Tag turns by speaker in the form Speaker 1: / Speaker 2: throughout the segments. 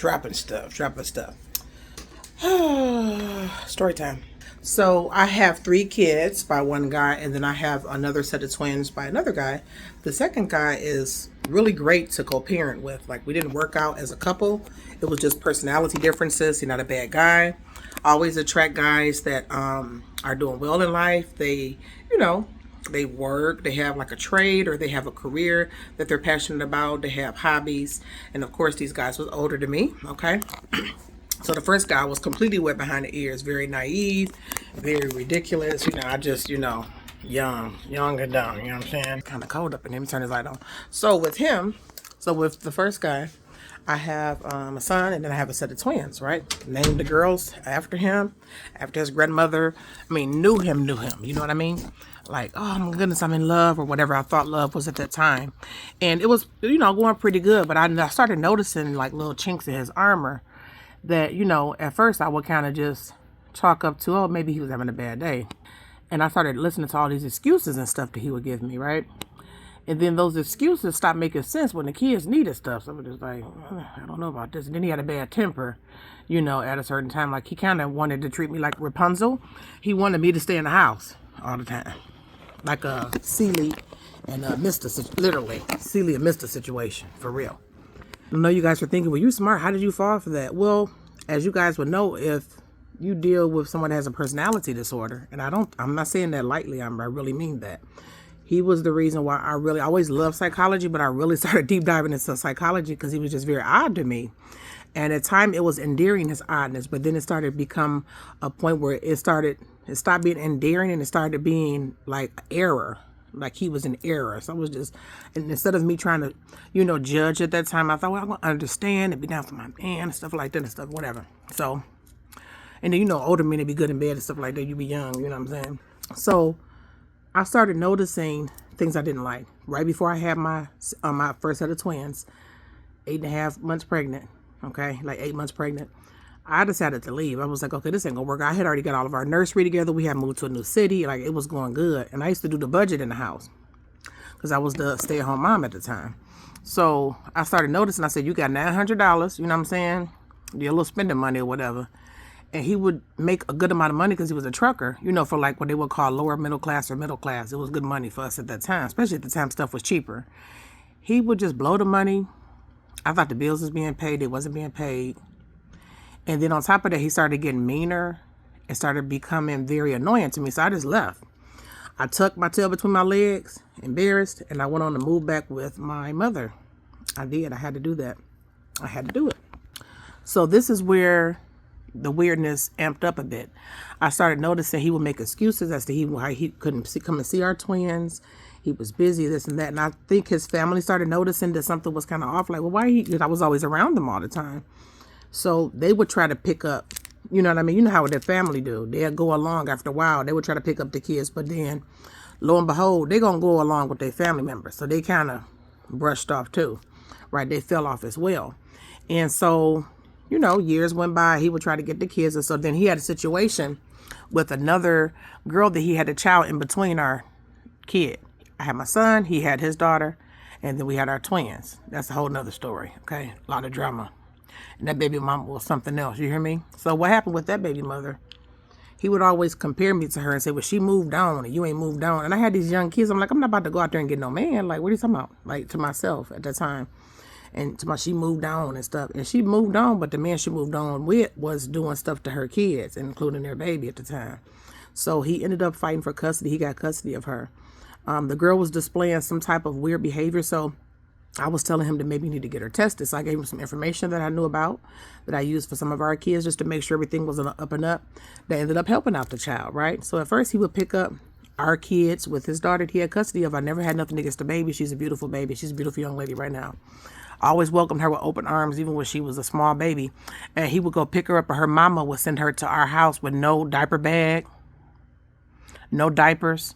Speaker 1: dropping stuff. Story time. So I have 3 kids by one guy, and then I have another set of twins by another guy. The second guy is really great to co-parent with. Like, we didn't work out as a couple. It was just personality differences. He's not a bad guy. I always attract guys that are doing well in life. They, they work, they have like a trade, or they have a career that they're passionate about. They have hobbies. And of course, these guys was older than me, okay? So the first guy was completely wet behind the ears, very naive, very ridiculous. I just, young and dumb, you know what I'm saying? Kind of cold up in here. Let me turn his light on. So with the first guy, I have a son, and then I have a set of twins, right? Named the girls after him, after his grandmother. Knew him, you know what I mean? Like, oh my goodness, I'm in love, or whatever I thought love was at that time. And it was, going pretty good, but I started noticing like little chinks in his armor that, at first I would kind of just chalk up to, oh, maybe he was having a bad day. And I started listening to all these excuses and stuff that he would give me, right? And then those excuses stopped making sense when the kids needed stuff. So I was just like, I don't know about this. And then he had a bad temper, at a certain time. Like, he kind of wanted to treat me like Rapunzel. He wanted me to stay in the house all the time. Like a Celie and Mr. Literally, Celie and Mr. situation, for real. I know you guys are thinking, well, you smart. How did you fall for that? Well, as you guys would know, if you deal with someone that has a personality disorder, and I'm not saying that lightly, I really mean that. He was the reason why I always loved psychology, but I really started deep diving into psychology because he was just very odd to me. And at time it was endearing, his oddness, but then it started to become a point where it stopped being endearing, and it started being like error. Like he was in error. So I was just, and instead of me trying to, judge at that time, I thought, well, I'm going to understand and be down for my man and stuff like that and stuff, whatever. So, and then, older men, they be good in bed and stuff like that. You be young, you know what I'm saying? So I started noticing things I didn't like. Right before I had my first set of twins, 8.5 months pregnant, okay? Like 8 months pregnant. I decided to leave. I was like, okay, this ain't gonna work. I had already got all of our nursery together. We had moved to a new city. Like, it was going good. And I used to do the budget in the house because I was the stay-at-home mom at the time. So I started noticing, I said, you got $900, you know what I'm saying? Your little spending money or whatever. And he would make a good amount of money because he was a trucker, for like what they would call lower middle class or middle class. It was good money for us at that time, especially at the time stuff was cheaper. He would just blow the money. I thought the bills was being paid. They wasn't being paid. And then on top of that, he started getting meaner and started becoming very annoying to me. So I just left. I tucked my tail between my legs, embarrassed, and I went on to move back with my mother. I did. I had to do that. I had to do it. So this is where the weirdness amped up a bit. I started noticing he would make excuses as to why he couldn't come and see our twins. He was busy, this and that. And I think his family started noticing that something was kind of off. Like, well, because I was always around them all the time. So they would try to pick up, you know what I mean? You know how their family do. They'll go along after a while. They would try to pick up the kids. But then, lo and behold, they're going to go along with their family members. So they kind of brushed off too, right? They fell off as well. And so, years went by. He would try to get the kids. And so then he had a situation with another girl that he had a child in between our kid. I had my son. He had his daughter. And then we had our twins. That's a whole nother story, okay? A lot of drama. And that baby mama was something else, you hear me? So what happened with that baby mother? He would always compare me to her and say, well, she moved on and you ain't moved on. And I had these young kids. I'm like, I'm not about to go out there and get no man. Like, what are you talking about? Like, to myself at that time. And she moved on and stuff. And she moved on, but the man she moved on with was doing stuff to her kids, including their baby at the time. So he ended up fighting for custody. He got custody of her. The girl was displaying some type of weird behavior. So I was telling him to maybe need to get her tested. So I gave him some information that I knew about that I used for some of our kids just to make sure everything was up and up. That ended up helping out the child, right? So at first he would pick up our kids with his daughter that he had custody of. I never had nothing against the baby. She's a beautiful baby. She's a beautiful young lady right now. I always welcomed her with open arms, even when she was a small baby. And he would go pick her up, or her mama would send her to our house with no diaper bag, no diapers.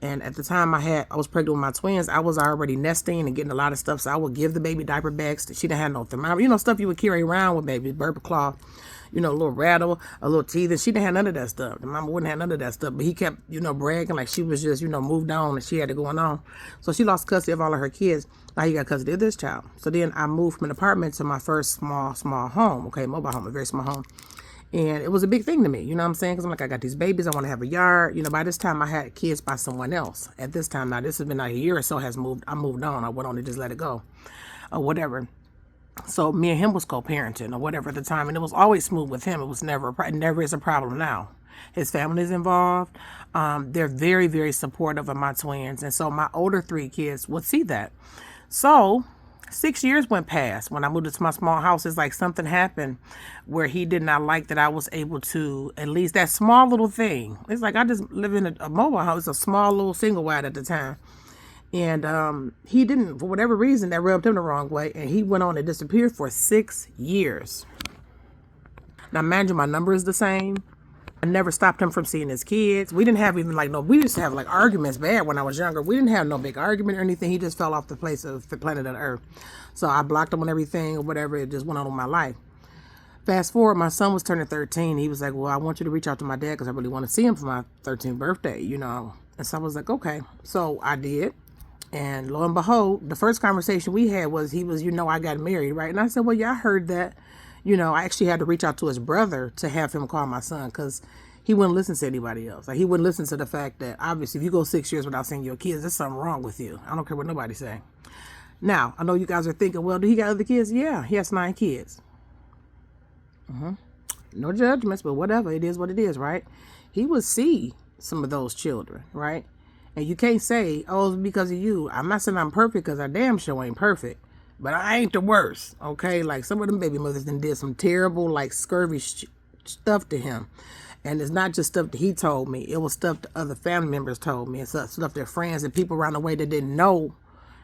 Speaker 1: And at the time I was pregnant with my twins, I was already nesting and getting a lot of stuff. So I would give the baby diaper bags. She didn't have no thermometer, stuff you would carry around with baby, burp cloth, a little rattle, a little teething. She didn't have none of that stuff. The mama wouldn't have none of that stuff. But he kept, bragging like she was just, moved on and she had it going on. So she lost custody of all of her kids. Now he got custody of this child. So then I moved from an apartment to my first small home. Okay, mobile home, a very small home. And it was a big thing to me, you know what I'm saying? Because I'm like, I got these babies, I want to have a yard. By this time I had kids by someone else. At this time, now this has been like a year or so I moved on. I went on and just let it go or whatever. So me and him was co-parenting or whatever at the time. And it was always smooth with him. It was never is a problem now. His family is involved. They're very, very supportive of my twins. And so my older 3 kids would see that. So 6 years went past. When I moved into my small house, it's like something happened where he did not like that I was able to, at least that small little thing. It's like I just live in a mobile house, a small little single wide at the time. And he didn't, for whatever reason, that rubbed him the wrong way. And he went on and disappeared for 6 years. Now, mind you, my number is the same. I never stopped him from seeing his kids. We didn't have even we used to have arguments bad when I was younger. We didn't have no big argument or anything. He just fell off the place of the planet of the earth. So I blocked him on everything or whatever. It just went on with my life. Fast forward, my son was turning 13. He was like, well, I want you to reach out to my dad because I really want to see him for my 13th birthday, And so I was like, okay. So I did. And lo and behold, the first conversation we had was he was, I got married, right? And I said, well, yeah, I heard that. I actually had to reach out to his brother to have him call my son because he wouldn't listen to anybody else. Like, he wouldn't listen to the fact that, obviously, if you go 6 years without seeing your kids, there's something wrong with you. I don't care what nobody's saying. Now, I know you guys are thinking, well, do he got other kids? Yeah, he has 9 kids. No judgments, but whatever. It is what it is, right? He would see some of those children, right? And you can't say, oh, it's because of you. I'm not saying I'm perfect because I damn sure ain't perfect. But I ain't the worst, okay? Like, some of them baby mothers done did some terrible, scurvy stuff to him. And it's not just stuff that he told me. It was stuff that other family members told me. It's stuff that friends and people around the way that didn't know,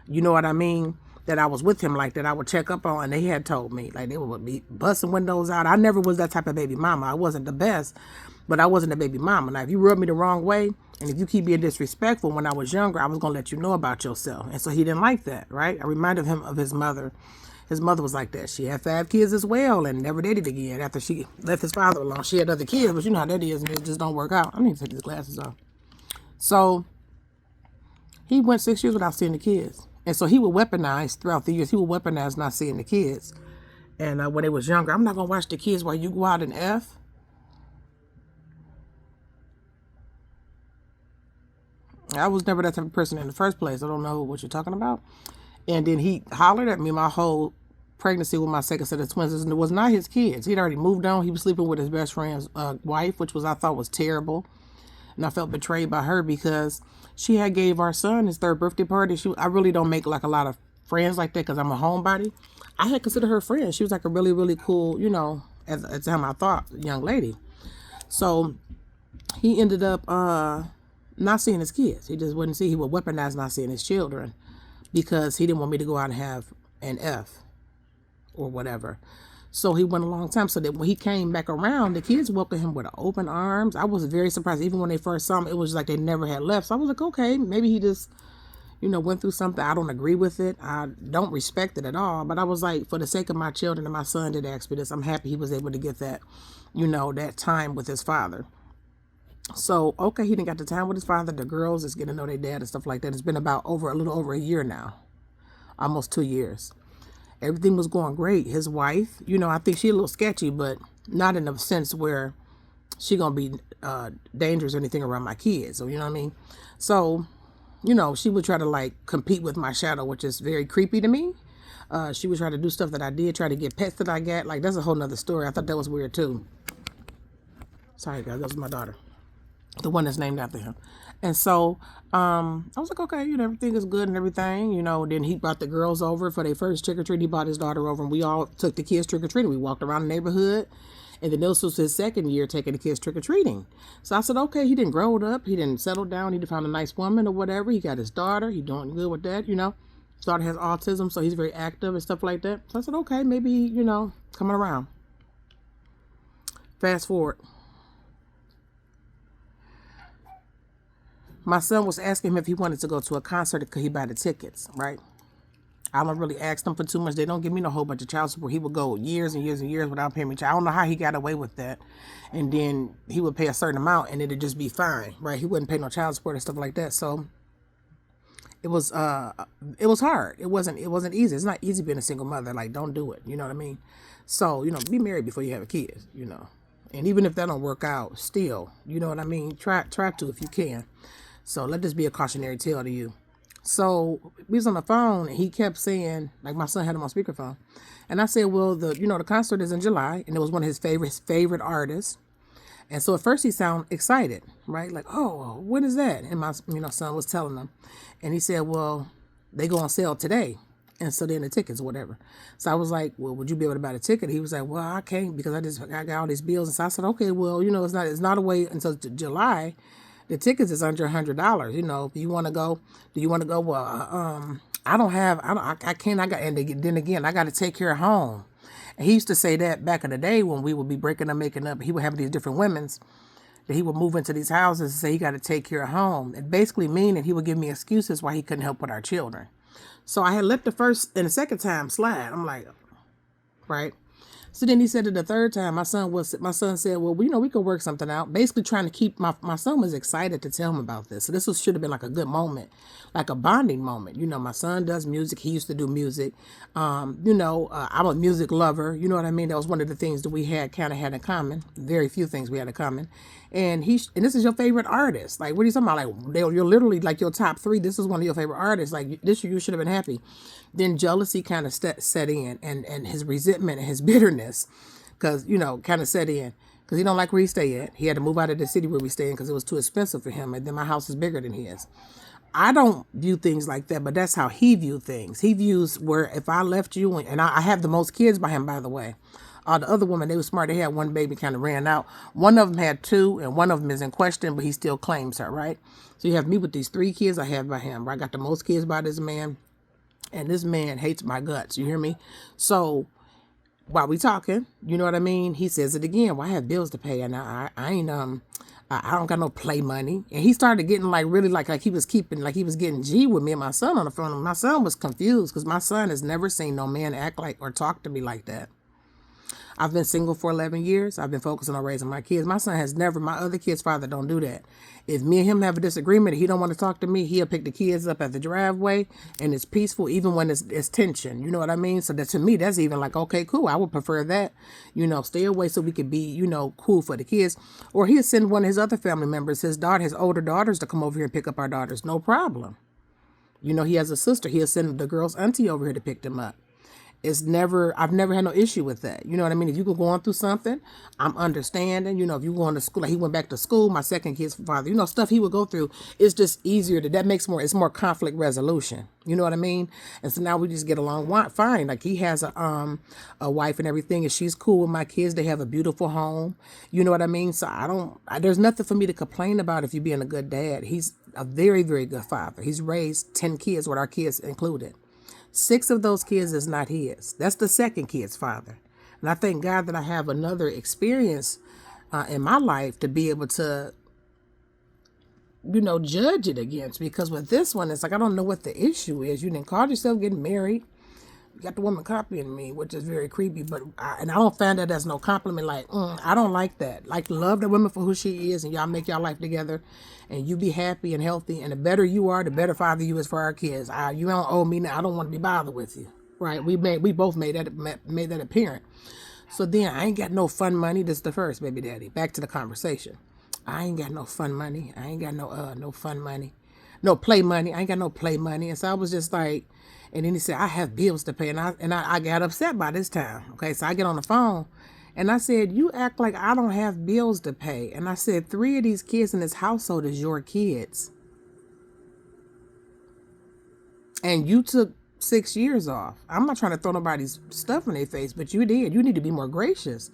Speaker 1: you know what I mean, that I was with him, that I would check up on. And they had told me, they would be busting windows out. I never was that type of baby mama. I wasn't the best, but I wasn't a baby mama. Now, if you rub me the wrong way, and if you keep being disrespectful, when I was younger, I was going to let you know about yourself. And so he didn't like that, right? I reminded him of his mother. His mother was like that. She had 5 kids as well and never dated again after she left his father alone. She had other kids, but you know how that is, and it just don't work out. I need to take these glasses off. So he went 6 years without seeing the kids. And so he would weaponize throughout the years. He would weaponize not seeing the kids. And when they was younger, I'm not going to watch the kids while you go out and F. I was never that type of person in the first place. I don't know what you're talking about. And then he hollered at me my whole pregnancy with my second set of twins. And it was not his kids. He'd already moved on. He was sleeping with his best friend's wife, which I thought was terrible. And I felt betrayed by her because she had gave our son his 3rd birthday party. I really don't make a lot of friends like that because I'm a homebody. I had considered her friend. She was a really, really cool, at the time I thought, young lady. So he ended up not seeing his kids. He just wouldn't see. He would weaponize not seeing his children because he didn't want me to go out and have an F or whatever. So he went a long time. So that when he came back around, the kids welcomed him with open arms. I was very surprised. Even when they first saw him, it was like they never had left. So I was like, okay, maybe he just, went through something. I don't agree with it. I don't respect it at all. But I was like, for the sake of my children, and my son did ask me this, I'm happy he was able to get that, that time with his father. So, okay, he didn't got the time with his father. The girls is getting to know their dad and stuff like that. It's been about a little over a year now. Almost 2 years. Everything was going great. His wife, I think she a little sketchy, but not in a sense where she gonna be dangerous or anything around my kids. So, you know what I mean? So, she would try to compete with my shadow, which is very creepy to me. She would try to do stuff that I did, try to get pets that I got. That's a whole nother story. I thought that was weird too. Sorry guys, that was my daughter. The one that's named after him. And so I was like, okay, everything is good and everything. Then he brought the girls over for their first trick-or-treat. He brought his daughter over and we all took the kids trick-or-treating. We walked around the neighborhood. And then this was his 2nd year taking the kids trick-or-treating. So I said, okay, he didn't grow up. He didn't settle down. He didn't find a nice woman or whatever. He got his daughter. He doing good with that, His daughter has autism, so he's very active and stuff like that. So I said, okay, maybe, coming around. Fast forward. My son was asking him if he wanted to go to a concert. Could he buy the tickets, right? I don't really ask them for too much. They don't give me no whole bunch of child support. He would go years and years and years without paying me child. I don't know how he got away with that. And then he would pay a certain amount and it'd just be fine, right? He wouldn't pay no child support and stuff like that. So it was hard. It wasn't easy. It's not easy being a single mother. Like, don't do it. You know what I mean? So, be married before you have a kid, And even if that don't work out, still, you know what I mean? Try to if you can. So let this be a cautionary tale to you. So we was on the phone and he kept saying, like, my son had him on speakerphone. And I said, well, the concert is in July, and it was one of his favorite artists. And so at first he sounded excited, right? Like, oh, when is that? And my, son was telling him. And he said, well, they go on sale today. And so then the tickets or whatever. So I was like, well, would you be able to buy the ticket? He was like, well, I can't because I got all these bills. And so I said, okay, well, it's not a wait until July. The tickets is under $100. If you want to go, do you want to go? Well, I can't. And then again, I got to take care of home. And he used to say that back in the day when we would be breaking up, making up. He would have these different women's that he would move into these houses and say he got to take care of home. It basically meaning he would give me excuses why he couldn't help with our children. So I had let the first and the second time slide. I'm like, right. So then he said it the third time, my son said, well, we could work something out. Basically trying to keep, my son was excited to tell him about this. So this should have been like a good moment, like a bonding moment. My son does music. He used to do music. I'm a music lover. You know what I mean? That was one of the things that we kind of had in common. Very few things we had in common. And this is your favorite artist. Like, what are you talking about? Like, you're literally like your top three. This is one of your favorite artists. Like, this you should have been happy. Then jealousy kind of set in, and his resentment and his bitterness, because, kind of set in, because he don't like where he stay at. He had to move out of the city where we stay in because it was too expensive for him. And then my house is bigger than his. I don't view things like that, but that's how he viewed things. He views where if I left you, and I have the most kids by him, by the way. The other woman, they were smart. They had one baby, kind of ran out. One of them had two, and one of them is in question, but he still claims her, right? So you have me with these 3 kids I have by him. I got the most kids by this man, and this man hates my guts. You hear me? So while we talking, you know what I mean? He says it again. Well, I have bills to pay, and I ain't I don't got no play money. And he started getting like really like he was getting G with me and my son on the phone. And my son was confused because my son has never seen no man act like or talk to me like that. I've been single for 11 years. I've been focusing on raising my kids. My son has never, my other kid's father don't do that. If me and him have a disagreement, he don't want to talk to me, he'll pick the kids up at the driveway and it's peaceful, even when it's tension. You know what I mean? So that to me, that's even like, okay, cool. I would prefer that, stay away so we could be, cool for the kids. Or he'll send one of his other family members, his older daughters to come over here and pick up our daughters. No problem. He has a sister. He'll send the girl's auntie over here to pick them up. I've never had no issue with that. You know what I mean? If you go going through something, I'm understanding. If you're going to school, like he went back to school, my second kid's father, stuff he would go through, it's just easier it's more conflict resolution. You know what I mean? And so now we just get along fine. Like he has a wife and everything, and she's cool with my kids. They have a beautiful home. You know what I mean? So there's nothing for me to complain about if you're being a good dad. He's a very, very good father. He's raised 10 kids with our kids included. 6 of those kids is not his. That's the second kid's father. And I thank God that I have another experience in my life to be able to, judge it against. Because with this one, it's like, I don't know what the issue is. You didn't call yourself getting married. You got the woman copying me, which is very creepy. But I don't find that as no compliment. Like, I don't like that. Like, love the woman for who she is, and y'all make y'all life together, and you be happy and healthy. And the better you are, the better father you is for our kids. You don't owe me now. I don't want to be bothered with you, right? We both made that apparent. So then I ain't got no fun money. This is the first, baby daddy. Back to the conversation. I ain't got no fun money. I ain't got no fun money, no play money. I ain't got no play money. And so I was just like. And then he said, I have bills to pay. And I got upset by this time. Okay, so I get on the phone. And I said, you act like I don't have bills to pay. And I said, 3 of these kids in this household is your kids. And you took 6 years off. I'm not trying to throw nobody's stuff in their face, but you did. You need to be more gracious.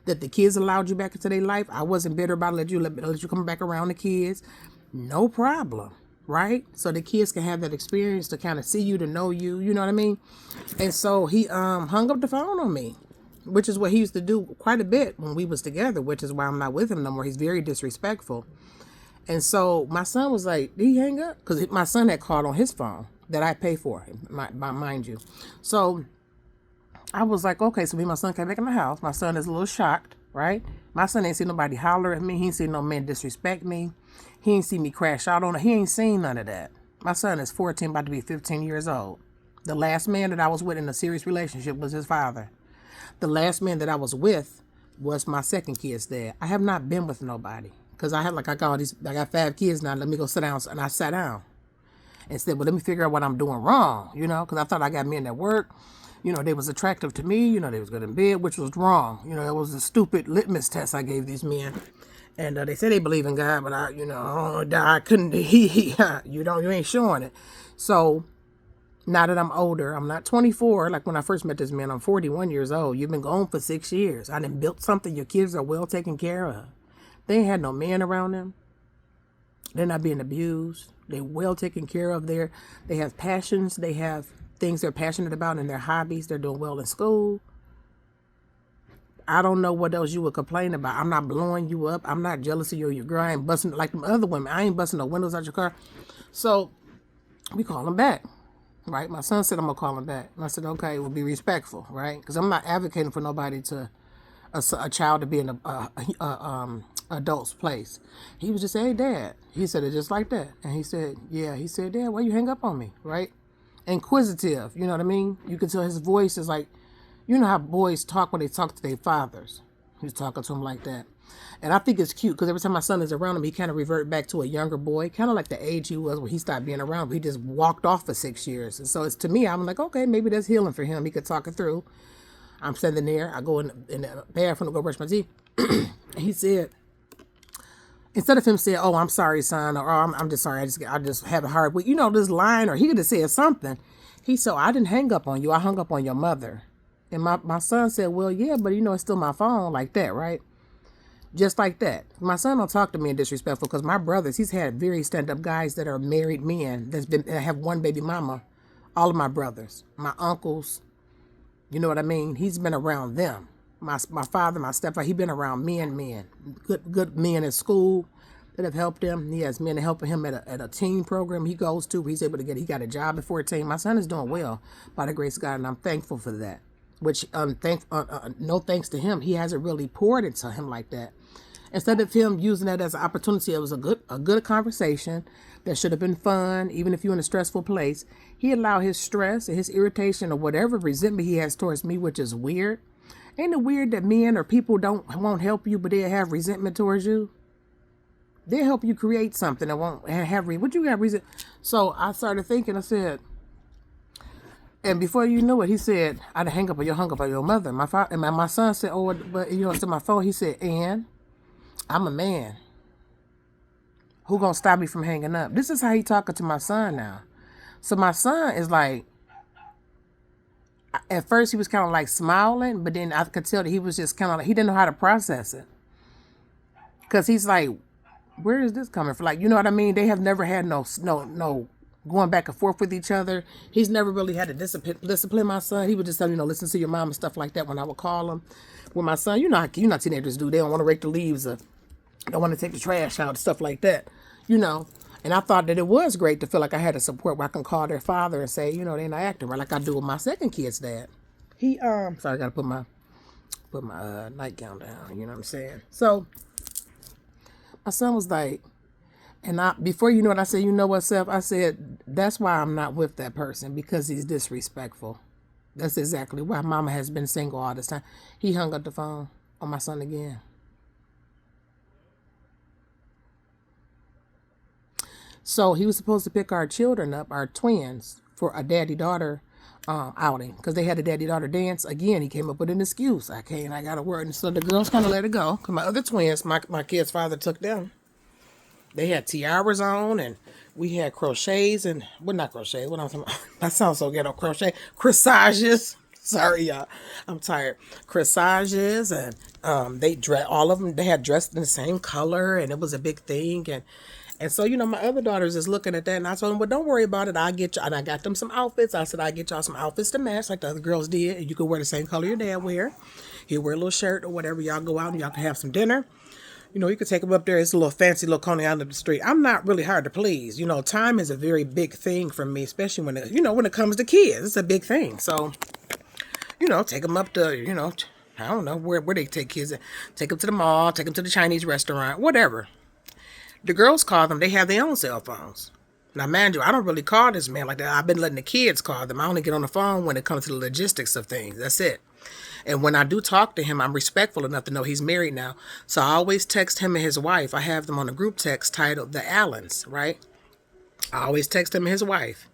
Speaker 1: That the kids allowed you back into their life. I wasn't bitter about let you come back around the kids. No problem. Right? So the kids can have that experience to kind of see you, to know you, you know what I mean? And so he hung up the phone on me, which is what he used to do quite a bit when we was together, which is why I'm not with him no more. He's very disrespectful. And so my son was like, did he hang up? Because my son had called on his phone. that I pay for, mind you. So I was like, okay, so me and my son came back in the house. My son is a little shocked, right? My son ain't seen nobody holler at me. He ain't seen no man disrespect me. He ain't seen me crash out on it. He ain't seen none of that. My son is 14, about to be 15 years old. The last man that I was with in a serious relationship was his father. The last man that I was with was my second kid's dad. I have not been with nobody because I got 5 kids now. Let me go sit down. And I sat down and said, well, let me figure out what I'm doing wrong, because I thought I got men at work. They was attractive to me. They was good in bed, which was wrong. It was a stupid litmus test I gave these men. And they say they believe in God, but I couldn't, you ain't showing it. So now that I'm older, I'm not 24. Like when I first met this man, I'm 41 years old. You've been gone for 6 years. I done built something. Your kids are well taken care of. They ain't had no man around them. They're not being abused. They're well taken care of. They have passions. They have things they're passionate about in their hobbies. They're doing well in school. I don't know what else you would complain about. I'm not blowing you up. I'm not jealous of you or your girl. I ain't busting like them other women. I ain't busting the windows out your car. So we call him back, right? My son said I'm going to call him back. And I said, okay, we'll be respectful, right? Because I'm not advocating for nobody a child to be in a adult's place. He was just saying, hey, Dad. He said it just like that. And he said, yeah. He said, Dad, why you hang up on me, right? Inquisitive, you know what I mean? You can tell his voice is like, you know how boys talk when they talk to their fathers. He's talking to them like that. And I think it's cute because every time my son is around him, he kind of revert back to a younger boy, kind of like the age he was when he stopped being around. But he just walked off for 6 years. And so it's to me, I'm like, okay, maybe that's healing for him. He could talk it through. I'm sitting there. I go in the bathroom to go brush my teeth. He said, instead of him saying, oh, I'm sorry, son, or oh, I'm just sorry, I just have a hard week, this line, or he could have said something. He said, I didn't hang up on you. I hung up on your mother. And my son said, well, yeah, but it's still my phone, like that, right? Just like that. My son don't talk to me in disrespectful because my brothers, he's had very stand-up guys that are married men that have one baby mama. All of my brothers, my uncles, you know what I mean? He's been around them. My father, my stepfather, he been around men. Good men at school that have helped him. He has men helping him at a teen program he goes to. He's able to he got a job at 14. My son is doing well by the grace of God, and I'm thankful for that. Which, no thanks to him, he hasn't really poured into him like that. Instead of him using that as an opportunity, it was a good conversation that should have been fun, even if you're in a stressful place. He allowed his stress and his irritation or whatever resentment he has towards me, which is weird. Ain't it weird that men or people won't help you, but they'll have resentment towards you? They'll help you create something that won't have what you got reason. So I started thinking, I said, and before you knew it, he said, I'd hung up on your mother. My son said, oh, but to my phone, he said, and I'm a man. Who gonna stop me from hanging up? This is how he talking to my son now. So my son is like, at first he was kind of like smiling, but then I could tell that he was just kind of like, he didn't know how to process it. Cause he's like, where is this coming from? Like, you know what I mean? They have never had no going back and forth with each other. He's never really had to discipline my son. He would just tell listen to your mom and stuff like that when I would call him. With my son, how teenagers do. They don't want to rake the leaves or don't want to take the trash out, stuff like that, And I thought that it was great to feel like I had a support where I can call their father and say, they're not acting right, like I do with my second kid's dad. Sorry, I gotta put my nightgown down, you know what I'm saying? So my son was like, and before you know it, I said, you know what, Seth? I said, that's why I'm not with that person, because he's disrespectful. That's exactly why mama has been single all this time. He hung up the phone on my son again. So he was supposed to pick our children up, our twins, for a daddy-daughter outing, because they had a daddy-daughter dance. Again, he came up with an excuse. I got to work. And so the girls kind of let it go. Because my other twins, my kid's father took them. They had tiaras on, and we had crochets and, well, not crochets. What I'm talking about? That sounds so ghetto. Corsages. Sorry, y'all. I'm tired. Corsages, and all of them, they had dressed in the same color, and it was a big thing. And so, my other daughters is looking at that, and I told them, well, don't worry about it. I'll get you, and I got them some outfits. I said, I'll get y'all some outfits to match like the other girls did, and you can wear the same color your dad wear. He'll wear a little shirt or whatever. Y'all go out and y'all can have some dinner. You could take them up there. It's a little fancy little coney out of the street. I'm not really hard to please. Time is a very big thing for me, especially when it comes to kids. It's a big thing. So, take them up to, I don't know where they take kids. Take them to the mall, take them to the Chinese restaurant, whatever. The girls call them. They have their own cell phones. Now, mind you, I don't really call this man like that. I've been letting the kids call them. I only get on the phone when it comes to the logistics of things. That's it. And when I do talk to him, I'm respectful enough to know he's married now. So I always text him and his wife. I have them on a group text titled The Allens, right? I always text him and his wife,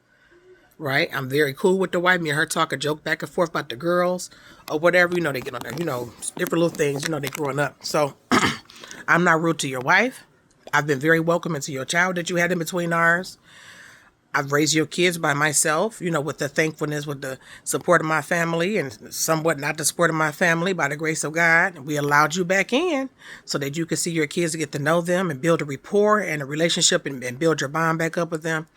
Speaker 1: right? I'm very cool with the wife. Me and her talk a joke back and forth about the girls or whatever. They get on there, different little things. They growing up. So I'm not rude to your wife. I've been very welcoming to your child that you had in between ours. I've raised your kids by myself, with the thankfulness, with the support of my family and somewhat not the support of my family by the grace of God. We allowed you back in so that you could see your kids, get to know them and build a rapport and a relationship and build your bond back up with them.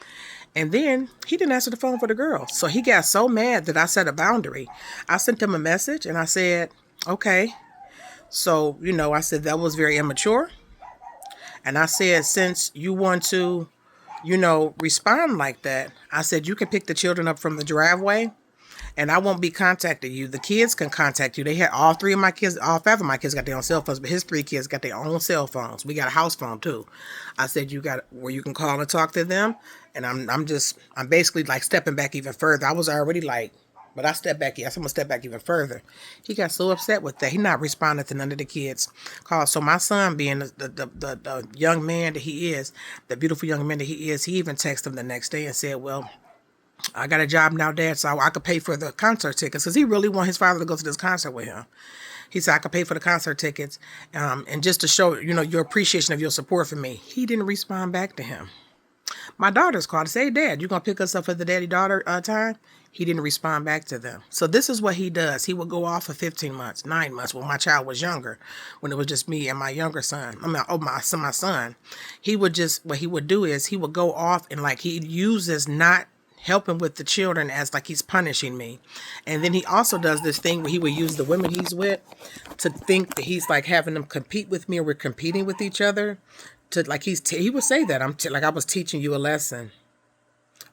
Speaker 1: And then he didn't answer the phone for the girls. So he got so mad that I set a boundary. I sent him a message and I said, okay. So, I said that was very immature. And I said, since you want to respond like that, I said, you can pick the children up from the driveway and I won't be contacting you. The kids can contact you. They had all five of my kids got their own cell phones, but his 3 kids got their own cell phones. We got a house phone too. I said, you got where you can call and talk to them. And I'm basically like stepping back even further. I was already like, but I stepped back. Yes, I'm going to step back even further. He got so upset with that. He not responding to none of the kids' calls. So my son, being the young man that he is, the beautiful young man that he is, he even texted him the next day and said, well, I got a job now, Dad, so I could pay for the concert tickets. Because he really wanted his father to go to this concert with him. He said, I could pay for the concert tickets. And just to show, your appreciation of your support for me. He didn't respond back to him. My daughters called and said, hey, Dad, you going to pick us up for the daddy-daughter time? He didn't respond back to them. So this is what he does. He would go off for 15 months, 9 months when my child was younger, when it was just me and my younger son. My son. What he would do is he would go off and like he uses not helping with the children as like he's punishing me. And then he also does this thing where he would use the women he's with to think that he's like having them compete with me or we're competing with each other. To like he would say that I was teaching you a lesson.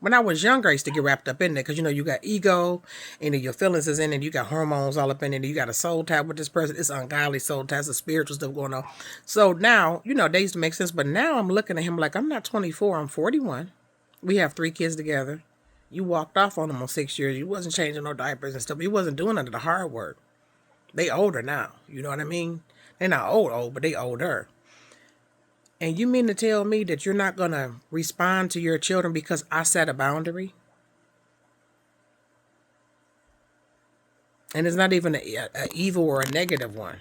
Speaker 1: When I was younger, I used to get wrapped up in there because, you got ego and your feelings is in it. You got hormones all up in it. You got a soul tie with this person. It's ungodly soul ties, the spiritual stuff going on. So now, they used to make sense. But now I'm looking at him like I'm not 24. I'm 41. We have 3 kids together. You walked off on them on 6 years. You wasn't changing no diapers and stuff. You wasn't doing none of the hard work. They older now. You know what I mean? They're not old, but they older. And you mean to tell me that you're not going to respond to your children because I set a boundary? And it's not even an evil or a negative one.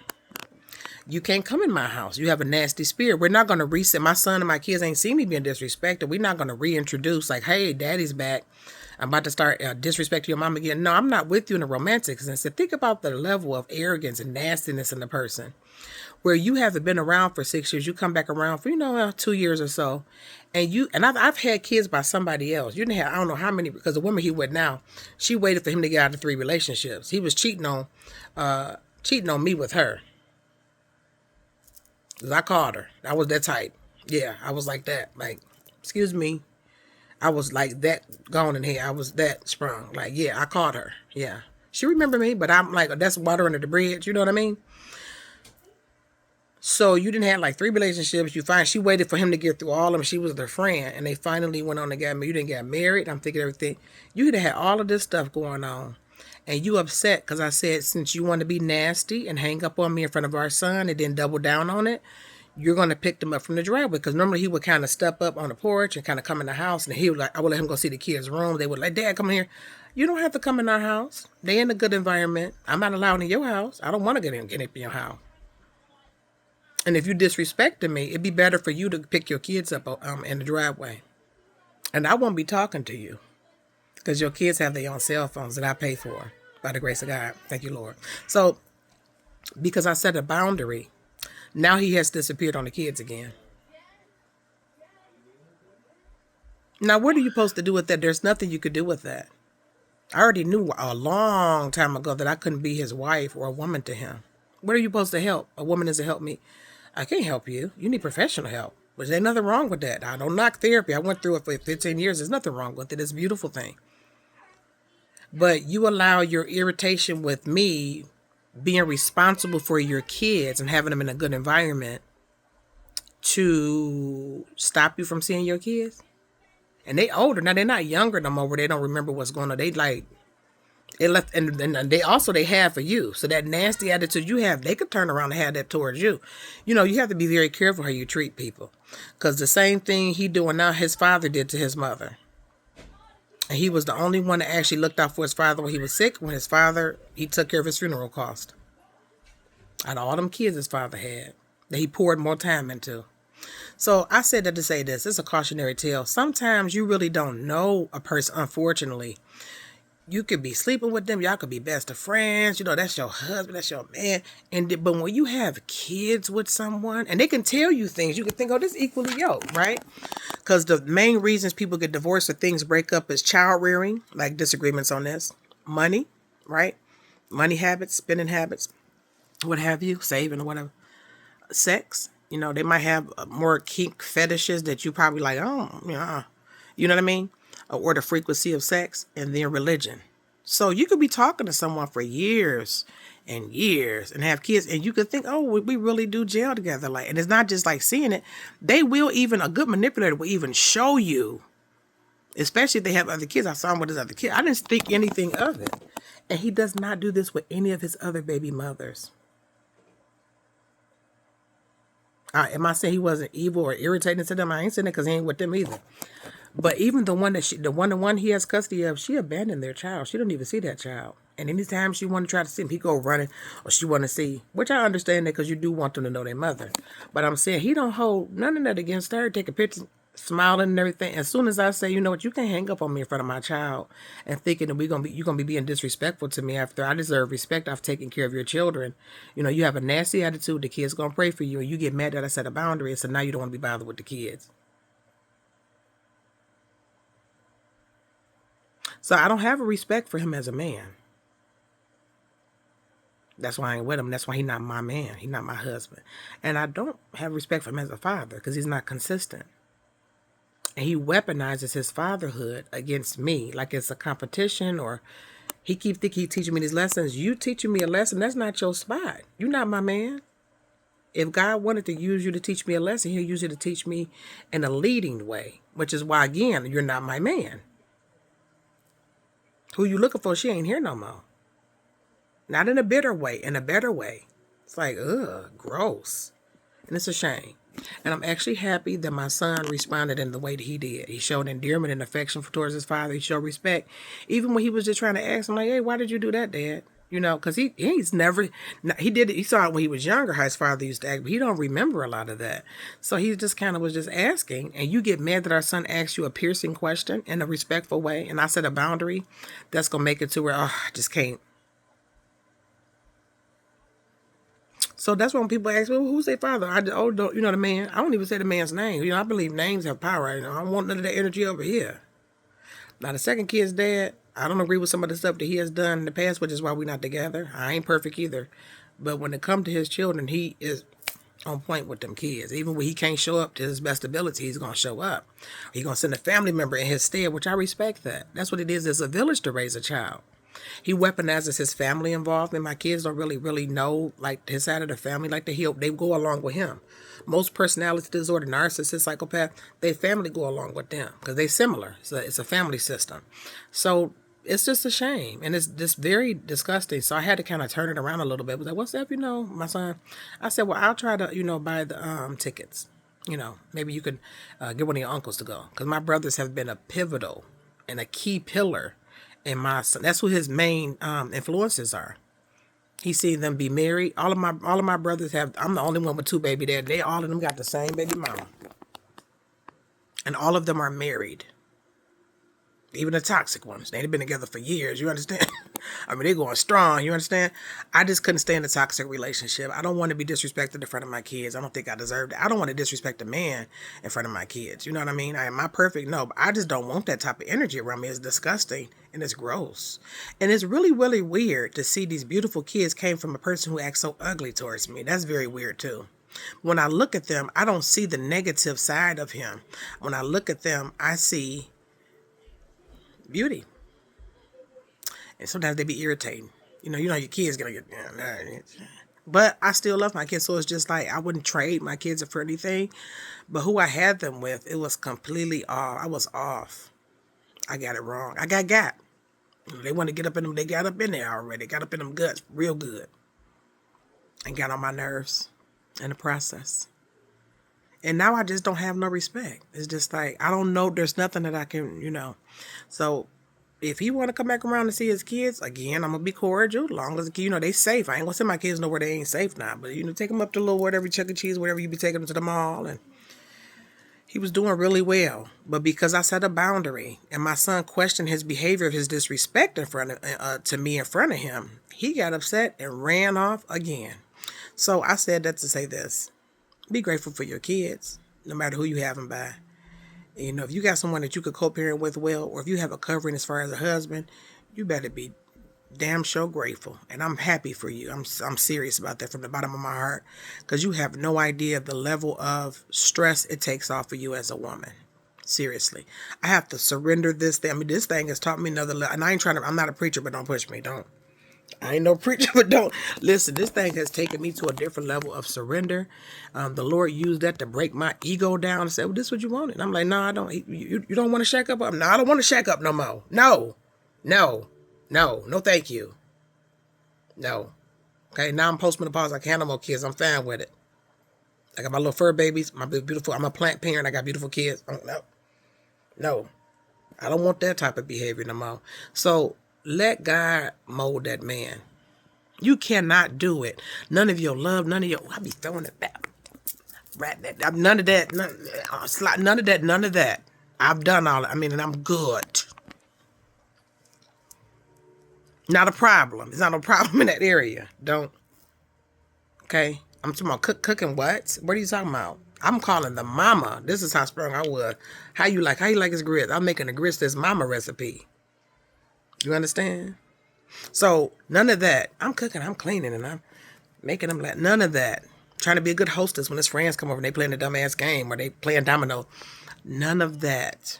Speaker 1: You can't come in my house. You have a nasty spirit. We're not going to reset. My son and my kids ain't seen me being disrespected. We're not going to reintroduce like, hey, daddy's back. I'm about to start disrespecting your mom again. No, I'm not with you in a romantic sense. So think about the level of arrogance and nastiness in the person. Where you haven't been around for 6 years, you come back around for 2 years or so, and I've had kids by somebody else. You didn't have I don't know how many because the woman he with now, she waited for him to get out of 3 relationships. He was cheating on me with her. 'Cause I called her. I was that type. Yeah, I was like that. Like, excuse me, I was like that gone in here. I was that sprung. Like, yeah, I called her. Yeah, she remembered me, but I'm like that's water under the bridge. You know what I mean? So you didn't have like 3 relationships. She waited for him to get through all of them. She was their friend, and they finally went on to get married. You didn't get married. I'm thinking everything. You could have had all of this stuff going on, and you upset because I said since you want to be nasty and hang up on me in front of our son and then double down on it, you're going to pick them up from the driveway. Because normally he would kind of step up on the porch and kind of come in the house, and he would I would let him go see the kids' room. They would like, Dad, come here. You don't have to come in our house. They in a good environment. I'm not allowed in your house. I don't want to get in your house. And if you disrespected me, it'd be better for you to pick your kids up in the driveway. And I won't be talking to you because your kids have their own cell phones that I pay for by the grace of God. Thank you, Lord. So because I set a boundary, now he has disappeared on the kids again. Now, what are you supposed to do with that? There's nothing you could do with that. I already knew a long time ago that I couldn't be his wife or a woman to him. What are you supposed to help? A woman is to help me. I can't help you. You need professional help. But there's nothing wrong with that. I don't knock therapy. I went through it for 15 years. There's nothing wrong with it. It's a beautiful thing. But you allow your irritation with me being responsible for your kids and having them in a good environment to stop you from seeing your kids. And they older now. They're not younger no more where they don't remember what's going on. They like they left, and they also they have for you. So that nasty attitude you have, they could turn around and have that towards you. You know, you have to be very careful how you treat people, because the same thing he doing now, his father did to his mother. And he was the only one that actually looked out for his father when he was sick. When his father, he took care of his funeral cost. Out of all them kids his father had, that he poured more time into. So I said that to say this. It's a cautionary tale. Sometimes you really don't know a person, unfortunately. You could be sleeping with them. Y'all could be best of friends. You know, that's your husband. That's your man. But when you have kids with someone, and they can tell you things, you can think, oh, this is equally yoked, right? Because the main reasons people get divorced or things break up is child rearing, like disagreements on this. Money, right? Money habits, spending habits, what have you, saving or whatever. Sex, you know, they might have more kink fetishes that you probably like, oh, yeah. You know what I mean? Or the frequency of sex, and then religion. So you could be talking to someone for years and years and have kids, and you could think, oh, we really do gel together. Like, and it's not just like seeing it. They will even, a good manipulator will even show you, especially if they have other kids. I saw him with his other kid. I didn't think anything of it. And he does not do this with any of his other baby mothers. Am I saying he wasn't evil or irritating to them? I ain't saying that because he ain't with them either. But even the one the one he has custody of, she abandoned their child. She don't even see that child. And anytime she want to try to see him, he go running, or she want to see, which I understand that because you do want them to know their mother. But I'm saying he don't hold none of that against her. Take a picture, smiling and everything. As soon as I say, you know what, you can't hang up on me in front of my child and thinking that you're gonna be being disrespectful to me after I deserve respect. I've taken care of your children. You know, you have a nasty attitude. The kids gonna pray for you, and you get mad that I set a boundary, so now you don't want to be bothered with the kids. So I don't have a respect for him as a man. That's why I ain't with him. That's why he's not my man. He's not my husband. And I don't have respect for him as a father because he's not consistent. And he weaponizes his fatherhood against me like it's a competition, or he thinking he teaching me these lessons. You teaching me a lesson, that's not your spot. You're not my man. If God wanted to use you to teach me a lesson, he'll use you to teach me in a leading way, which is why, again, you're not my man. Who you looking for, she ain't here no more. Not in a bitter way, in a better way. It's like, ugh, gross. And it's a shame. And I'm actually happy that my son responded in the way that he did. He showed endearment and affection towards his father. He showed respect. Even when he was just trying to ask him, like, hey, why did you do that, Dad? You know, because he's never, he did it, he saw it when he was younger, how his father used to act, but he don't remember a lot of that. So he just kind of was just asking, and you get mad that our son asked you a piercing question in a respectful way, and I set a boundary that's going to make it to where, oh, I just can't. So that's when people ask, well, who's their father? You know, the man. I don't even say the man's name. You know, I believe names have power. You know, I don't want none of that energy over here. Now, the second kid's dad, I don't agree with some of the stuff that he has done in the past, which is why we're not together. I ain't perfect either. But when it comes to his children, he is on point with them kids. Even when he can't show up to his best ability, he's going to show up. He's going to send a family member in his stead, which I respect that. That's what it is. It's a village to raise a child. He weaponizes his family involvement. My kids don't really know like his side of the family. Like they go along with him. Most personality disorder, narcissist, psychopath, their family go along with them because they're similar. So it's a family system. So it's just a shame, and it's just very disgusting. So I had to kind of turn it around a little bit. I was like, what's up, my son? I said, well, I'll try to, buy the tickets. Maybe you could get one of your uncles to go, because my brothers have been a pivotal and a key pillar in my son. That's who his main influences are. He's seen them be married. All of my brothers have. I'm the only one with 2 baby dads. They all of them got the same baby mama, and all of them are married. Even the toxic ones. They've been together for years. You understand? I mean, they're going strong. You understand? I just couldn't stand a toxic relationship. I don't want to be disrespected in front of my kids. I don't think I deserve it. I don't want to disrespect a man in front of my kids. You know what I mean? Am I perfect? No, but I just don't want that type of energy around me. It's disgusting and it's gross. And it's really, really weird to see these beautiful kids came from a person who acts so ugly towards me. That's very weird too. When I look at them, I don't see the negative side of him. When I look at them, I see beauty. And sometimes they be irritating. Your kids gonna get, but I still love my kids. So it's just like, I wouldn't trade my kids for anything. But who I had them with, it was completely off. I was off. I got it wrong. I got. They want to get up in them. They got up in there already. Got up in them guts real good. And got on my nerves in the process. And now I just don't have no respect. It's just like, I don't know. There's nothing that I can. So if he want to come back around and see his kids, again, I'm going to be cordial. As long as, they safe. I ain't going to send my kids nowhere they ain't safe now. But, take them up to little whatever, Chuck E. Cheese, whatever you be taking them to the mall. And he was doing really well. But because I set a boundary and my son questioned his behavior, his disrespect in front of, to me in front of him, he got upset and ran off again. So I said that to say this. Be grateful for your kids, no matter who you have them by. If you got someone that you could co-parent with well, or if you have a covering as far as a husband, you better be damn sure grateful. And I'm happy for you. I'm serious about that from the bottom of my heart, because you have no idea the level of stress it takes off of you as a woman. Seriously. I have to surrender this thing. I mean, this thing has taught me another level. And I'm not a preacher, but don't push me. I ain't no preacher, but don't listen. This thing has taken me to a different level of surrender. The Lord used that to break my ego down and say, well, this is what you wanted. And I'm like, no, I don't. You don't want to shack up? No, I don't want to shack up no more. No, thank you. No. Okay, now I'm postmenopause. I can't have no more kids. I'm fine with it. I got my little fur babies. My beautiful. I'm a plant parent. I got beautiful kids. No. I don't want that type of behavior no more. So let God mold that man. You cannot do it. None of your love, I be throwing it back. None of that. I've done all that. And I'm good. Not a problem. It's not a problem in that area. Don't. Okay? I'm talking about cooking what? What are you talking about? I'm calling the mama. This is how strong I was. How you like his grits? I'm making the grits this mama recipe. You understand? So none of that. I'm cooking, I'm cleaning, and I'm making them none of that. Trying to be a good hostess when his friends come over and they playing the dumbass game or they playing domino. None of that.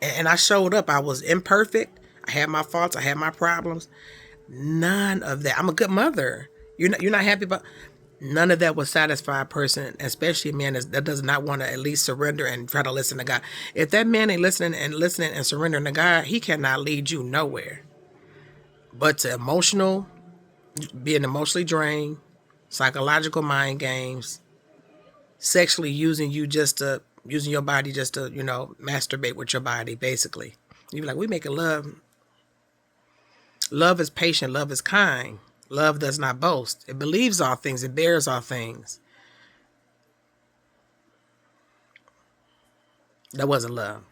Speaker 1: And I showed up. I was imperfect. I had my faults. I had my problems. None of that. I'm a good mother. You're not happy about. None of that will satisfy a person, especially a man that does not want to at least surrender and try to listen to God. If that man ain't listening and surrendering to God, he cannot lead you nowhere. But to being emotionally drained, psychological mind games, sexually using your body just to, masturbate with your body, basically. You be like, we making love. Love is patient. Love is kind. Love does not boast. It believes all things. It bears all things. That wasn't love.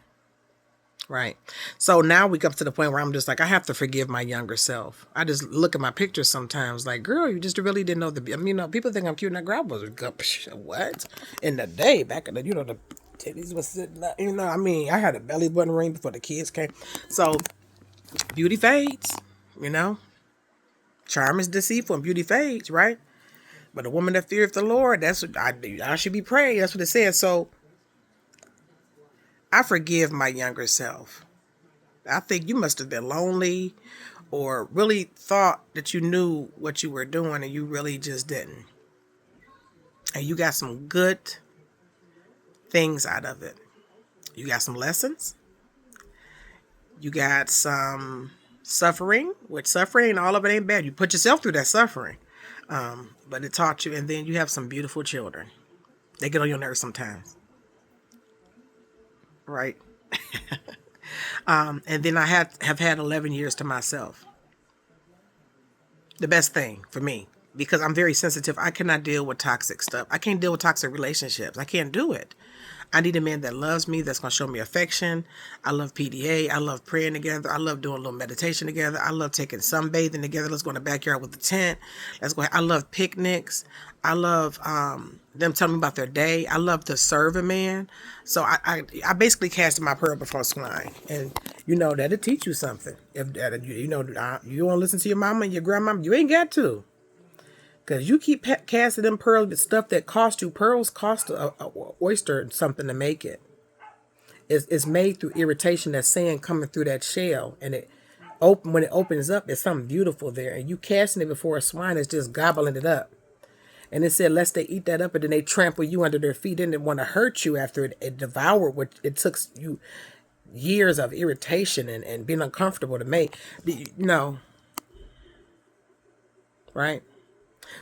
Speaker 1: Right. So now we come to the point where I'm just like, I have to forgive my younger self. I just look at my pictures sometimes like, girl, you just really didn't know people think I'm cute and that girl was what? In the day, back in the, the titties was sitting up, I had a belly button ring before the kids came. So beauty fades, Charm is deceitful and beauty fades, right? But a woman that feareth the Lord, that's what I should be praised. That's what it says. So I forgive my younger self. I think you must have been lonely or really thought that you knew what you were doing and you really just didn't. And you got some good things out of it. You got some lessons. You got some suffering, which suffering, all of it ain't bad. You put yourself through that suffering. But it taught you, and then you have some beautiful children. They get on your nerves sometimes. Right? And then I have had 11 years to myself. The best thing for me, because I'm very sensitive. I cannot deal with toxic stuff. I can't deal with toxic relationships. I can't do it. I need a man that loves me, that's going to show me affection. I love PDA. I love praying together. I love doing a little meditation together. I love taking sunbathing together. Let's go in the backyard with the tent. I love picnics. I love them telling me about their day. I love to serve a man. So I basically casted my pearl before swine. And that'll teach you something. If you don't listen to your mama and your grandmama, you ain't got to. Because you keep casting them pearls with stuff that cost you. Pearls cost a oyster something to make it. It's made through irritation, that sand coming through that shell. And when it opens up, it's something beautiful there. And you casting it before a swine is just gobbling it up. And it said, lest they eat that up and then they trample you under their feet. They didn't want to hurt you after it devoured what it took you years of irritation and being uncomfortable to make. No. Right?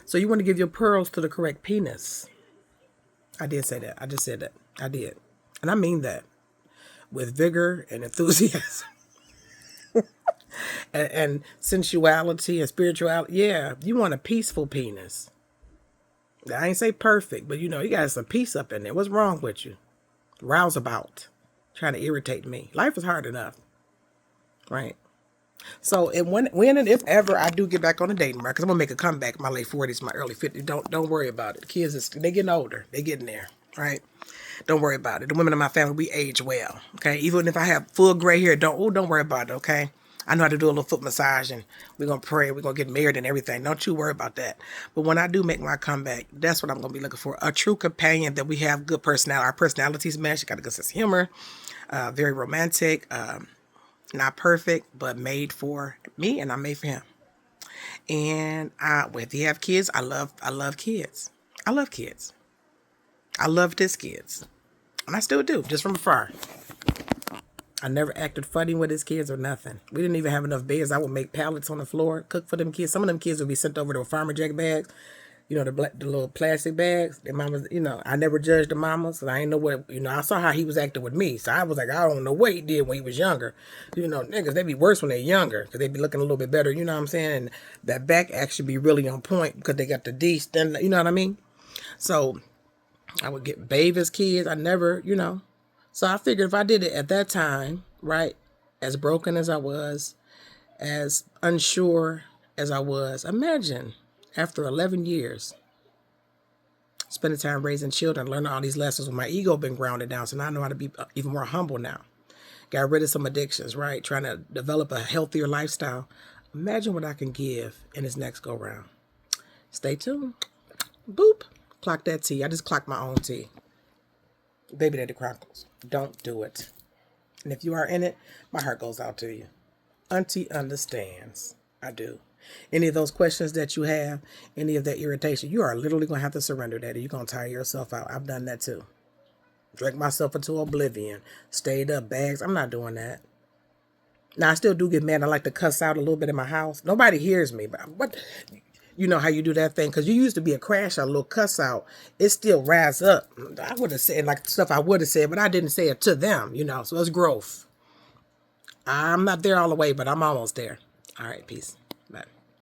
Speaker 1: So you want to give your pearls to the correct penis. I did say that. I just said that. I did. And I mean that with vigor and enthusiasm and sensuality and spirituality. Yeah, you want a peaceful penis. I ain't say perfect, but you got some peace up in there. What's wrong with you? Rouseabout. Trying to irritate me. Life is hard enough. Right? So when and if ever I do get back on the dating market, because I'm gonna make a comeback in my late 40s, my early 50s. Don't worry about it. The kids they getting older. They getting there. Right? Don't worry about it. The women in my family, we age well. Okay? Even if I have full gray hair, don't worry about it, okay? I know how to do a little foot massage, and we're going to pray. We're going to get married and everything. Don't you worry about that. But when I do make my comeback, that's what I'm going to be looking for. A true companion that we have good personality. Our personalities match. Got a good sense of humor. Very romantic. Not perfect, but made for me, and I'm made for him. And if you have kids, I love kids. I love kids. I loved his kids. And I still do, just from afar. I never acted funny with his kids or nothing. We didn't even have enough beds. I would make pallets on the floor, cook for them kids. Some of them kids would be sent over to Farmer Jack bags, the little plastic bags. Their mamas, I never judged the mamas. And I didn't know what, I saw how he was acting with me. So I was like, I don't know what he did when he was younger. Niggas, they be worse when they're younger because they be looking a little bit better, you know what I'm saying? And that back actually be really on point because they got the D, you know what I mean? So I would bathe his kids. I never, So I figured if I did it at that time, right, as broken as I was, as unsure as I was, imagine after 11 years, spending time raising children, learning all these lessons with my ego been grounded down. So now I know how to be even more humble now. Got rid of some addictions, right? Trying to develop a healthier lifestyle. Imagine what I can give in this next go round. Stay tuned. Boop. Clock that tea. I just clocked my own tea. Baby Daddy Chronicles. Don't do it. And if you are in it, my heart goes out to you. Auntie understands. I do. Any of those questions that you have, any of that irritation, you are literally going to have to surrender that. You're going to tire yourself out. I've done that too. Drank myself into oblivion. Stayed up, bags. I'm not doing that. Now, I still do get mad. I like to cuss out a little bit in my house. Nobody hears me. But what? You know how you do that thing? Because you used to be a crash out, a little cuss out. It still rise up. I would have said like stuff I would have said, but I didn't say it to them, So it's growth. I'm not there all the way, but I'm almost there. All right, peace. Bye.